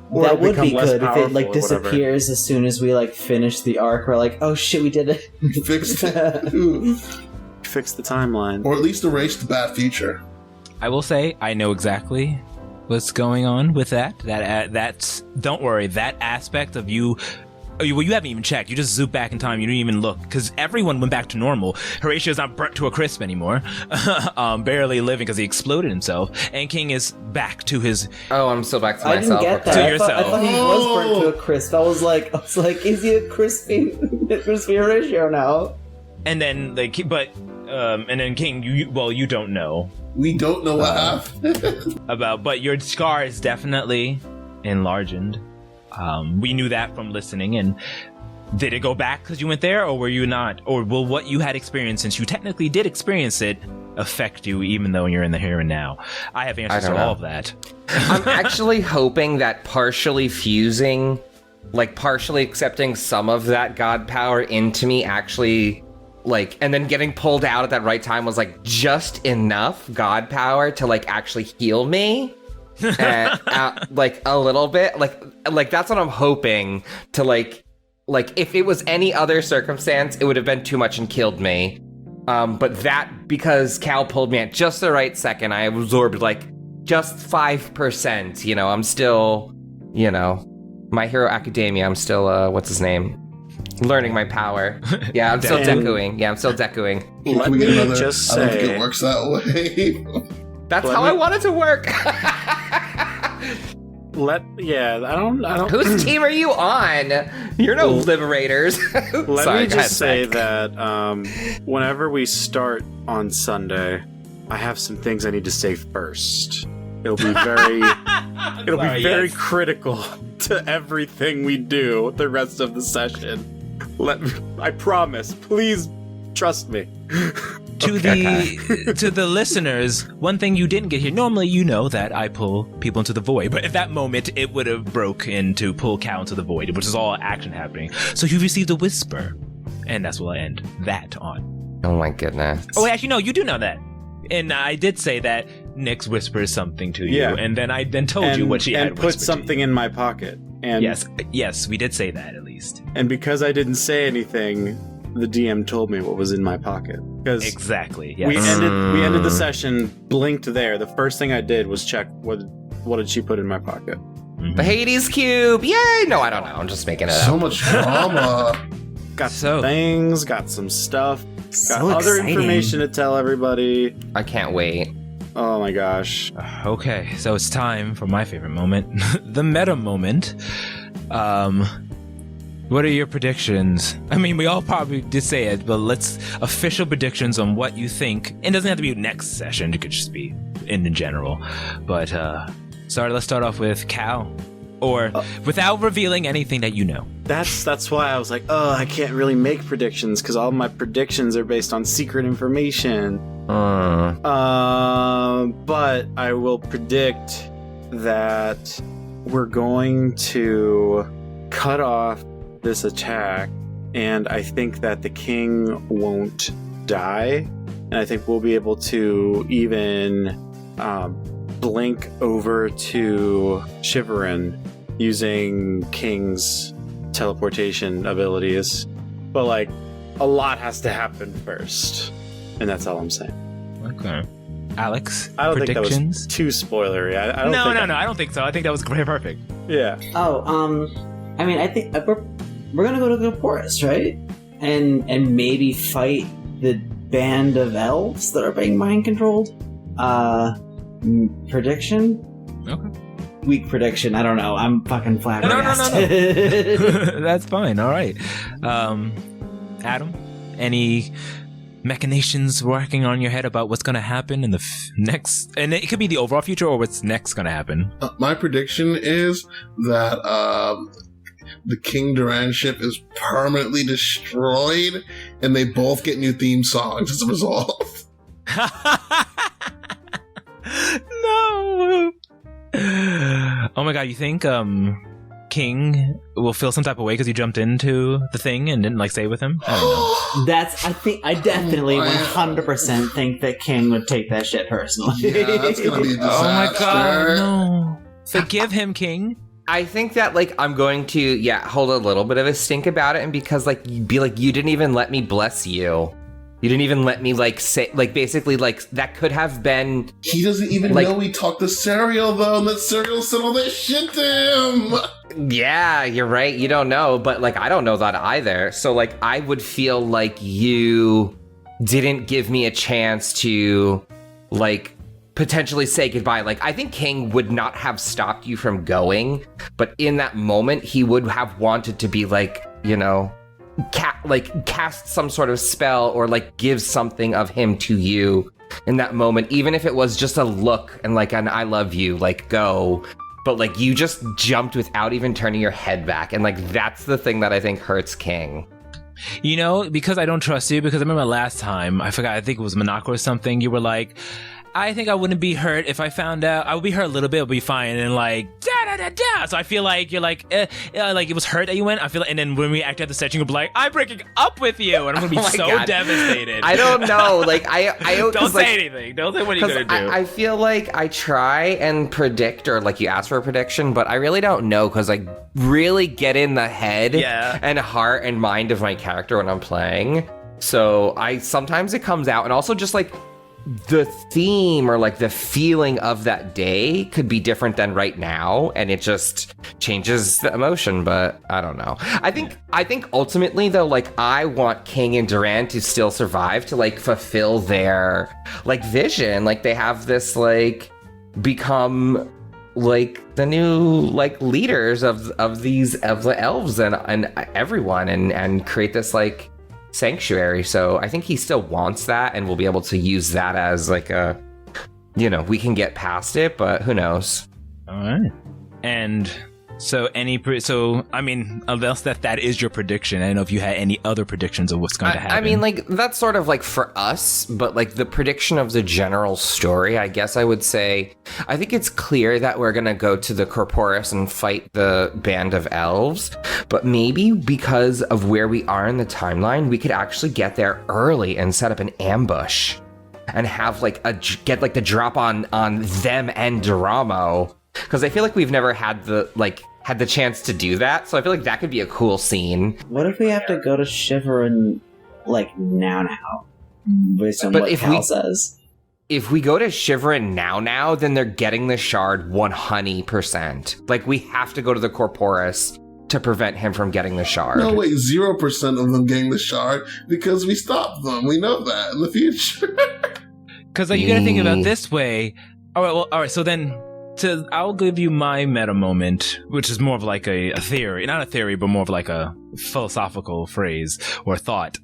Speaker 5: Or
Speaker 4: that would be
Speaker 5: less
Speaker 4: good if it like
Speaker 5: powerful or whatever.
Speaker 4: disappears as soon as we like finish the arc. We're like, oh shit, we did it.
Speaker 3: Fixed it.
Speaker 5: Fix the timeline.
Speaker 3: Or at least erase the bad future.
Speaker 1: I will say I know exactly what's going on with that. That's don't worry. That aspect of you. Well, you haven't even checked. You just zoop back in time. You didn't even look because everyone went back to normal. Horatio's not burnt to a crisp anymore, barely living because he exploded himself. And King is back to his.
Speaker 2: Oh, I'm still back to
Speaker 4: I
Speaker 2: myself.
Speaker 4: didn't get that.
Speaker 1: To
Speaker 4: I
Speaker 1: yourself.
Speaker 4: thought he was burnt to a crisp. I was like, is he a crispy Horatio now?
Speaker 1: And then and then King, you don't know.
Speaker 3: We don't know what happened.
Speaker 1: But your scar is definitely enlarged. We knew that from listening. And did it go back because you went there, or were you not? Or will what you had experienced, since you technically did experience it, affect you even though you're in the here and now? I have answers to all of that.
Speaker 2: I'm actually hoping that partially fusing, like partially accepting some of that god power into me actually, like, and then getting pulled out at that right time was like just enough god power to like actually heal me. Like a little bit, like that's what I'm hoping to like if it was any other circumstance, it would have been too much and killed me. But that, because Cal pulled me at just the right second, I absorbed like just 5%. You know, I'm still, My Hero Academia. I'm still what's his name? Learning my power. Yeah, I'm still decoing. Yeah, I'm still decoing.
Speaker 5: Let me just
Speaker 3: I don't think
Speaker 5: say,
Speaker 3: it works that way.
Speaker 2: That's how I want it to work.
Speaker 5: I don't.
Speaker 2: Whose team are you on? You're no liberators.
Speaker 5: Let me just say that whenever we start on Sunday, I have some things I need to say first. It'll be very critical to everything we do the rest of the session. I promise. Please trust me.
Speaker 1: To the listeners, one thing you didn't get here. Normally, you know that I pull people into the void, but at that moment, it would have broke into pull Cal into the void, which is all action happening. So you received a whisper, and that's what I end that on.
Speaker 2: Oh my goodness.
Speaker 1: Oh, actually, no, you do know that. And I did say that Nyx whispers something to you, and then I told you what she had
Speaker 5: and put something in my pocket. And
Speaker 1: yes, we did say that at least.
Speaker 5: And because I didn't say anything, the DM told me what was in my pocket.
Speaker 1: Exactly. Yes.
Speaker 5: We ended the session, blinked there. The first thing I did was check what did she put in my pocket.
Speaker 1: Mm-hmm.
Speaker 2: The Hades cube. Yay! No, I don't know. I'm just making it up.
Speaker 3: So much drama.
Speaker 5: Got some things, got some stuff, got
Speaker 4: So
Speaker 5: other
Speaker 4: exciting.
Speaker 5: information to tell everybody.
Speaker 2: I can't wait.
Speaker 5: Oh my gosh.
Speaker 1: Okay, so it's time for my favorite moment, the meta moment. What are your predictions? I mean, we all probably did say it, but let's official predictions on what you think. It doesn't have to be next session; it could just be in general. But let's start off with Cal, or without revealing anything that you know.
Speaker 5: That's why I was like, I can't really make predictions because all my predictions are based on secret information. But I will predict that we're going to cut off this attack, and I think that the king won't die, and I think we'll be able to even blink over to Shiverin using King's teleportation abilities. But like, a lot has to happen first, and that's all I'm saying.
Speaker 1: Okay. Alex,
Speaker 5: I don't
Speaker 1: predictions?
Speaker 5: think that was too spoilery. I don't
Speaker 1: No,
Speaker 5: think
Speaker 1: I don't think so. I think that was perfect.
Speaker 5: Yeah.
Speaker 4: Oh, I mean, I think we're gonna go to the forest, right? And maybe fight the band of elves that are being mind controlled. Prediction?
Speaker 1: Okay.
Speaker 4: Weak prediction. I don't know. I'm fucking flabbergasted.
Speaker 1: No. That's fine. All right. Adam, any machinations working on your head about what's going to happen in the next, and it could be the overall future or what's next going to happen?
Speaker 3: My prediction is that the King Duran ship is permanently destroyed, and they both get new theme songs as a result.
Speaker 1: No. Oh my god, you think King will feel some type of way because you jumped into the thing and didn't like stay with him? I don't know.
Speaker 4: I definitely 100% think that King would take that shit personally.
Speaker 3: Yeah, that's gonna be a disaster.
Speaker 1: Oh my god, no. Forgive him, King.
Speaker 2: I think that, like, I'm going to, hold a little bit of a stink about it, and because, like, be like, you didn't even let me bless you. You didn't even let me, like, say, like, basically, like, that could have been...
Speaker 3: He doesn't even
Speaker 2: like,
Speaker 3: know we talked to Serial, though, and that Serial said all that shit to him!
Speaker 2: Yeah, you're right. You don't know, but, like, I don't know that either. So, like, I would feel like you didn't give me a chance to, like, potentially say goodbye. Like, I think King would not have stopped you from going, but in that moment, he would have wanted to be, like, you know... cast some sort of spell or like give something of him to you in that moment, even if it was just a look and like an I love you, like go, but like you just jumped without even turning your head back, and like that's the thing that I think hurts King.
Speaker 1: You know, because I don't trust you, because I remember last time, I forgot, I think it was Monaco or something, you were like, I think I wouldn't be hurt if I found out. I would be hurt a little bit, but be fine. And like, da-da-da-da. So I feel like you're like, like it was hurt that you went. I feel like, and then when we act out the set, you're gonna be like, I'm breaking up with you. And I'm gonna be so
Speaker 2: God.
Speaker 1: Devastated.
Speaker 2: I don't know. Like, I
Speaker 1: don't say anything. Don't say what you're gonna do.
Speaker 2: I feel like I try and predict, or like you ask for a prediction, but I really don't know, because I really get in the head and heart and mind of my character when I'm playing. So sometimes it comes out, and also just like, the theme or like the feeling of that day could be different than right now, and it just changes the emotion. But I don't know. I think ultimately though, like I want King and Duran to still survive, to like fulfill their like vision. Like they have this like become like the new like leaders of the elves and everyone, and create this like sanctuary. So I think he still wants that, and we'll be able to use that as like a, you know, we can get past it, but who knows.
Speaker 1: All right. And so I mean, unless that is your prediction, I don't know if you had any other predictions of what's going to happen.
Speaker 2: I mean, like that's sort of like for us, but like the prediction of the general story, I guess I would say, I think it's clear that we're going to go to the Corporus and fight the band of elves, but maybe because of where we are in the timeline, we could actually get there early and set up an ambush and have like get like the drop on them and Doramo, because I feel like we've never had the chance to do that. So I feel like that could be a cool scene.
Speaker 4: What if we have to go to Shiverin like now, based on what Cal says?
Speaker 2: If we go to Shiverin now, then they're getting the shard 100%. Like, we have to go to the Corporus to prevent him from getting the shard.
Speaker 3: No, wait, 0% of them getting the shard, because we stopped them. We know that in the future.
Speaker 1: Because you gotta think about it this way. All right, so then... I'll give you my meta moment, which is more of like a theory, not a theory, but more of like a philosophical phrase or thought.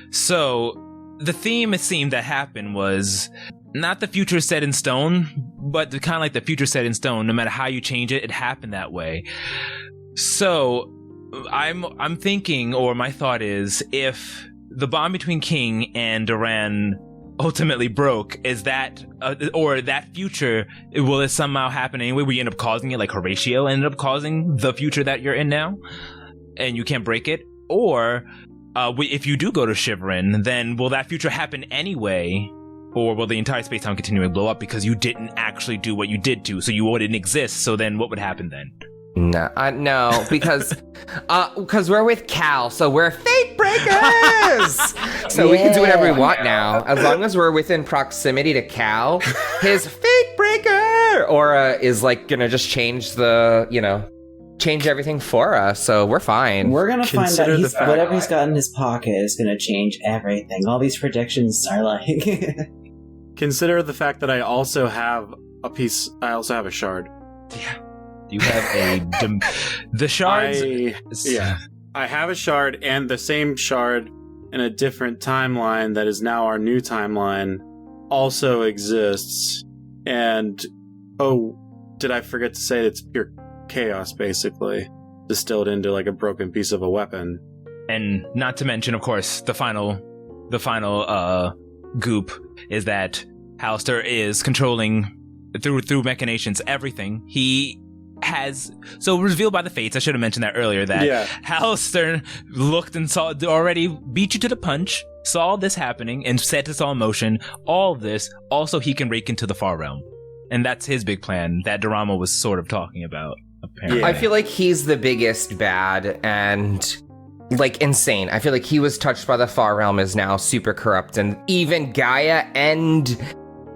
Speaker 1: So the theme, it seemed, that happened was not the future set in stone, but kind of like the future set in stone. No matter how you change it, it happened that way. So I'm thinking, or my thought is, if the bond between King and Duran ultimately broke, is that or that future, will it somehow happen anyway where you end up causing it, like Horatio ended up causing the future that you're in now and you can't break it? Or if you do go to Shiverin, then will that future happen anyway, or will the entire space-time continuum blow up because you didn't actually do what you did do, so you wouldn't exist? So then what would happen then?
Speaker 2: No, because we're with Cal, so we're fate breakers. So we can do whatever we want now, as long as we're within proximity to Cal. His fate breaker aura is like gonna just change change everything for us. So we're fine.
Speaker 4: We're gonna find out
Speaker 5: Consider the fact-
Speaker 4: whatever he's got in his pocket is gonna change everything. All these predictions are like.
Speaker 5: Consider the fact that I also have a shard.
Speaker 1: Yeah. You have the shards.
Speaker 5: I have a shard, and the same shard in a different timeline that is now our new timeline also exists. And did I forget to say it's pure chaos, basically distilled into like a broken piece of a weapon?
Speaker 1: And not to mention, of course, the final goop is that Halster is controlling through machinations everything. He has revealed by the fates. I should have mentioned that earlier. That Halster looked and saw, already beat you to the punch, saw this happening, and set this all in motion. All this, also he can rake into the far realm, and that's his big plan that Dorama was sort of talking about. Apparently,
Speaker 2: I feel like he's the biggest bad and like insane. I feel like he was touched by the far realm, is now super corrupt, and even Gaia and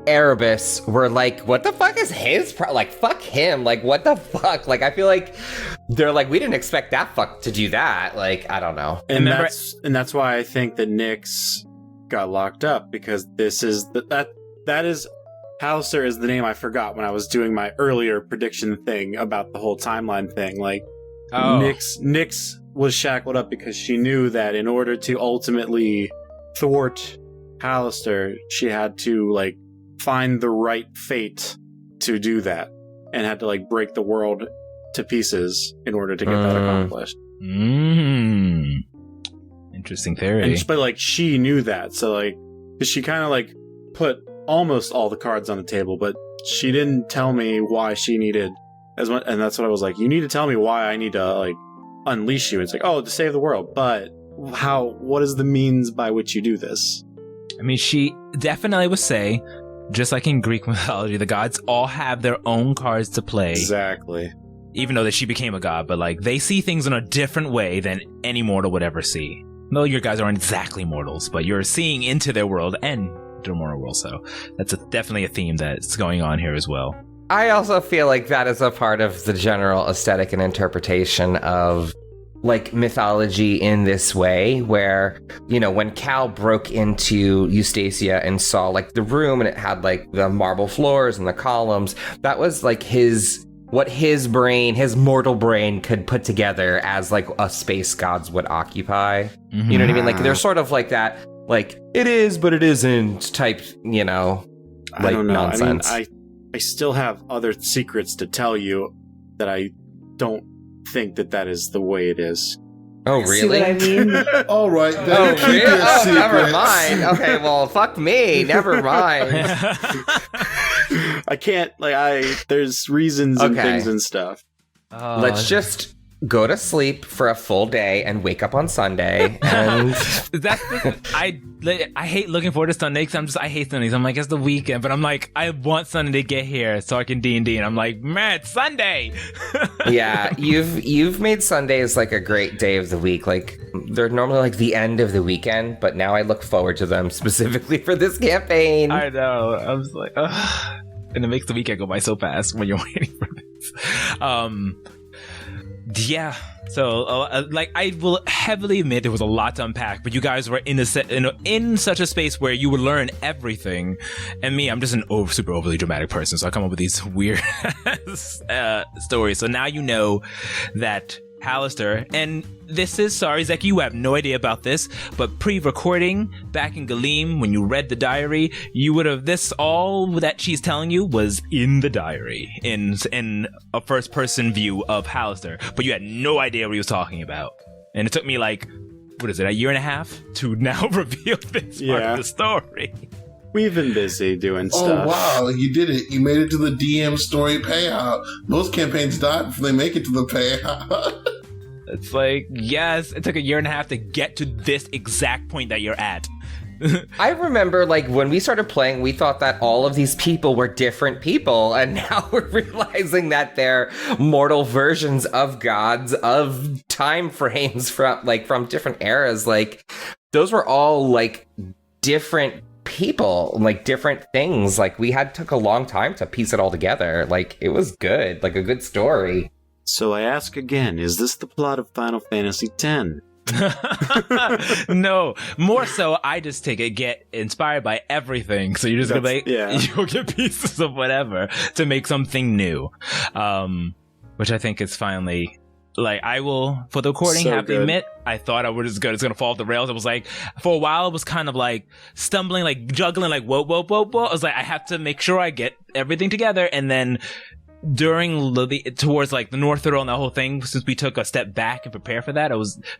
Speaker 2: Erebus were like, what the fuck is his like, fuck him, like, what the fuck? Like, I feel like they're like, we didn't expect that fuck to do that. Like, I don't know.
Speaker 5: And that's why I think that Nyx got locked up, because this is that is Halster is the name I forgot when I was doing my earlier prediction thing about the whole timeline thing. Like, Nyx was shackled up because she knew that in order to ultimately thwart Halster, she had to like find the right fate to do that, and had to like break the world to pieces in order to get that accomplished.
Speaker 1: Interesting theory.
Speaker 5: But like, she knew that, so like, 'cause she kind of like put almost all the cards on the table, but she didn't tell me why she needed as much. And that's what I was like, you need to tell me why I need to like unleash you. It's like, to save the world, but what is the means by which you do this?
Speaker 1: I mean, she definitely would say, just like in Greek mythology, the gods all have their own cards to play.
Speaker 5: Exactly.
Speaker 1: Even though that she became a god, but like, they see things in a different way than any mortal would ever see. No, your guys aren't exactly mortals, but you're seeing into their world and their mortal world. So that's definitely a theme that's going on here as well.
Speaker 2: I also feel like that is a part of the general aesthetic and interpretation of like mythology in this way, where, when Cal broke into Eustacia and saw like the room and it had like the marble floors and the columns, that was like what his mortal brain could put together as like a space gods would occupy. Mm-hmm. You know what I mean? Like, there's sort of like that, like, it is, but it isn't type,
Speaker 5: I don't know.
Speaker 2: Nonsense.
Speaker 5: I mean, I still have other secrets to tell you that I don't think that is the way it is.
Speaker 2: Oh, really?
Speaker 4: See what I mean?
Speaker 3: All right, then keep
Speaker 2: really?
Speaker 3: your secrets.
Speaker 2: Never mind. Okay, well, fuck me. Never mind.
Speaker 5: I can't, there's reasons and things and stuff.
Speaker 2: Let's just go to sleep for a full day and wake up on Sunday. And
Speaker 1: I hate looking forward to Sunday because I hate Sundays. I'm like, it's the weekend, but I'm like, I want Sunday to get here so I can D&D, and I'm like, man, it's Sunday.
Speaker 2: Yeah, you've made Sundays like a great day of the week. Like, they're normally like the end of the weekend, but now I look forward to them specifically for this campaign.
Speaker 1: I know. I was like, ugh. And it makes the weekend go by so fast when you're waiting for this. Yeah, so I will heavily admit there was a lot to unpack, but you guys were in such a space where you would learn everything, and me, I'm just an super overly dramatic person, so I come up with these weird stories. So now you know that Halster, and this is, sorry Zeki, you have no idea about this, but pre-recording back in Galeem, when you read the diary, you would have, all that she's telling you was in the diary, in a first-person view of Halster, but you had no idea what he was talking about. And it took me like, a year and a half to now reveal this part of the story.
Speaker 5: We've been busy doing
Speaker 3: Oh,
Speaker 5: stuff.
Speaker 3: wow, you did it. You made it to the DM story payout. Most campaigns die before they make it to the payout.
Speaker 1: It's like, yes, it took a year and a half to get to this exact point that you're at.
Speaker 2: I remember, like, when we started playing, we thought that all of these people were different people, and now we're realizing that they're mortal versions of gods, of time frames from different eras. Like, those were all, like, different people, like, different things. Like, took a long time to piece it all together. Like, it was good, like, a good story.
Speaker 5: So I ask again, is this the plot of Final Fantasy X?
Speaker 1: No, more so I just get inspired by everything, so you're just gonna be you'll get pieces of whatever to make something new, which I think is finally, like, I will, for the recording,
Speaker 5: So
Speaker 1: have to
Speaker 5: good.
Speaker 1: admit, I thought I was it's gonna fall off the rails. It was like, for a while it was kind of like stumbling, like juggling, like whoa. I was like, I have to make sure I get everything together, and then towards like the North Throw and the whole thing, since we took a step back and prepare for that,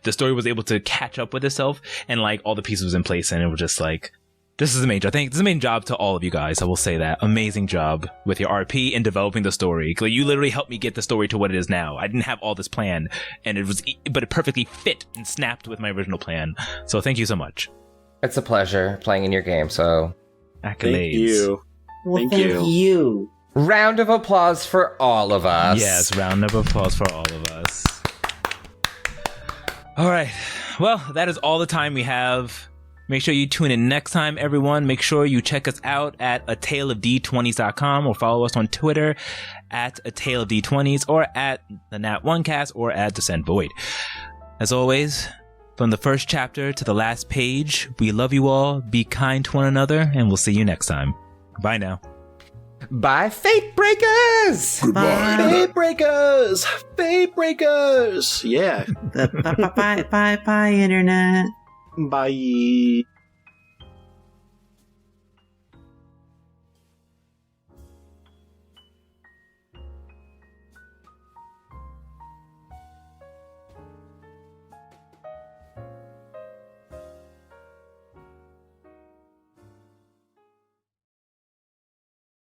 Speaker 1: the story was able to catch up with itself, and like all the pieces was in place, and it was just like, this is amazing. I think this is a main job to all of you guys. I will say that. Amazing job with your RP and developing the story. Like, you literally helped me get the story to what it is now. I didn't have all this plan, but it perfectly fit and snapped with my original plan. So thank you so much.
Speaker 2: It's a pleasure playing in your game, so
Speaker 1: Accolades.
Speaker 5: Thank you.
Speaker 4: Well,
Speaker 5: Thank you.
Speaker 2: round of applause for all of us.
Speaker 1: Yes, round of applause for all of us. All right. Well, that is all the time we have. Make sure you tune in next time, everyone. Make sure you check us out at ataleofd20s.com, or follow us on Twitter at ataleofd20s, or at the Nat1cast, or at Descent Void. As always, from the first chapter to the last page, we love you all. Be kind to one another, and we'll see you next time. Bye now.
Speaker 2: Bye, Fate Breakers!
Speaker 5: Fate breakers! Fate breakers! Yeah.
Speaker 4: Bye, Internet.
Speaker 5: Bye.